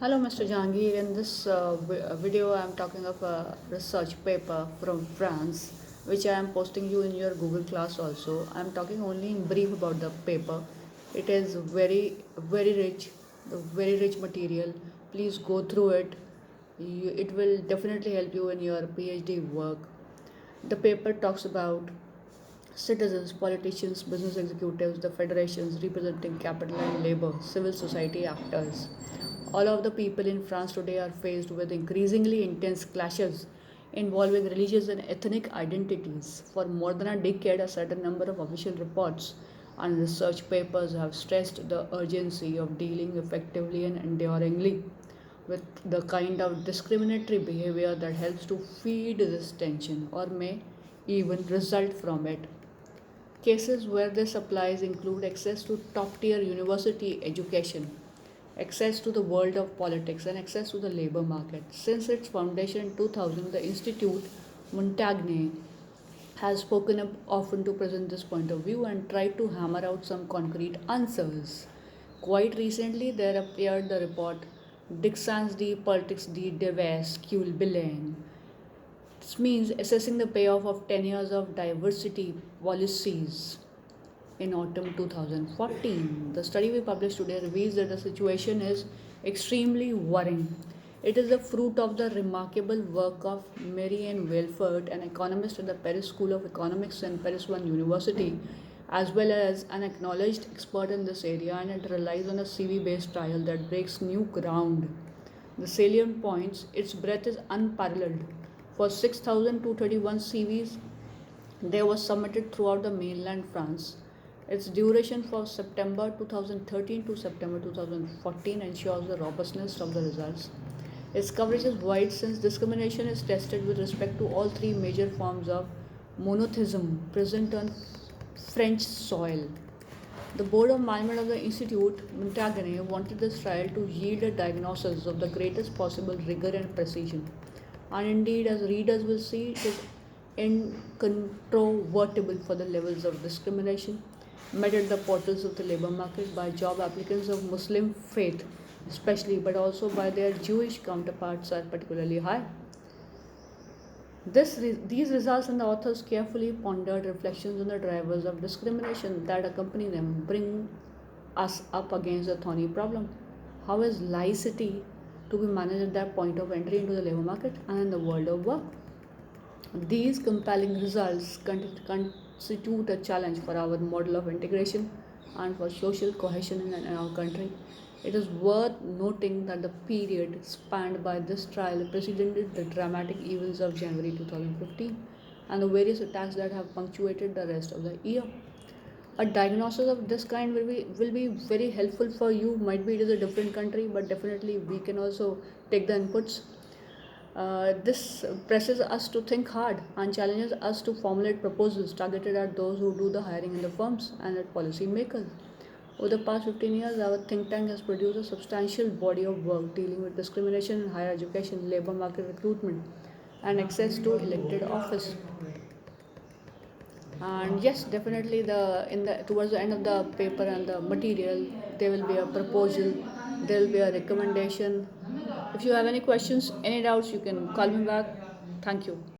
Hello, Mr. Jahangir. In this video, I am talking of a research paper from France, which I am posting you in your Google class also. I am talking only in brief about the paper. It is very rich, very rich material. Please go through it. It will definitely help you in your PhD work. The paper talks about citizens, politicians, business executives, the federations representing capital and labor, civil society actors. All of the people in France today are faced with increasingly intense clashes involving religious and ethnic identities. For more than a decade, a certain number of official reports and research papers have stressed the urgency of dealing effectively and enduringly with the kind of discriminatory behavior that helps to feed this tension or may even result from it. Cases where this applies include access to top tier university education, access to the world of politics, and access to the labor market. Since its foundation in 2000, the Institute Montaigne has spoken up often to present this point of view and tried to hammer out some concrete answers. Quite recently, there appeared the report Dixons de Politics de Deves Cul Bilan. This means assessing the payoff of 10 years of diversity policies in autumn 2014. The study we published today reveals that the situation is extremely worrying. It is the fruit of the remarkable work of Marianne Welford, an economist at the Paris School of Economics and Paris One University, as well as an acknowledged expert in this area, and it relies on a CV based trial that breaks new ground. The salient points: its breadth is unparalleled. For 6,231 CVs, they were submitted throughout the mainland France. Its duration for September 2013 to September 2014 ensures the robustness of the results. Its coverage is wide since discrimination is tested with respect to all three major forms of monotheism present on French soil. The Board of Management of the Institute Montaigne wanted this trial to yield a diagnosis of the greatest possible rigor and precision. And indeed, as readers will see, it is incontrovertible for the levels of discrimination met at the portals of the labor market by job applicants of Muslim faith, especially, but also by their Jewish counterparts, are particularly high. These results and the authors carefully pondered reflections on the drivers of discrimination that accompany them bring us up against a thorny problem. How is laicity to be managed at that point of entry into the labor market and in the world of work? These compelling results constitute a challenge for our model of integration and for social cohesion in our country. It is worth noting that the period spanned by this trial preceded the dramatic events of January 2015 and the various attacks that have punctuated the rest of the year. A diagnosis of this kind will be very helpful for you. Might be it is a different country, but definitely we can also take the inputs. This presses us to think hard and challenges us to formulate proposals targeted at those who do the hiring in the firms and at policymakers. Over the past 15 years, our think tank has produced a substantial body of work dealing with discrimination in higher education, labor market recruitment, and access to elected office. And yes, definitely the towards the end of the paper and the material, there will be a proposal, there will be a recommendation. If you have any questions, any doubts, you can call me back. Thank you.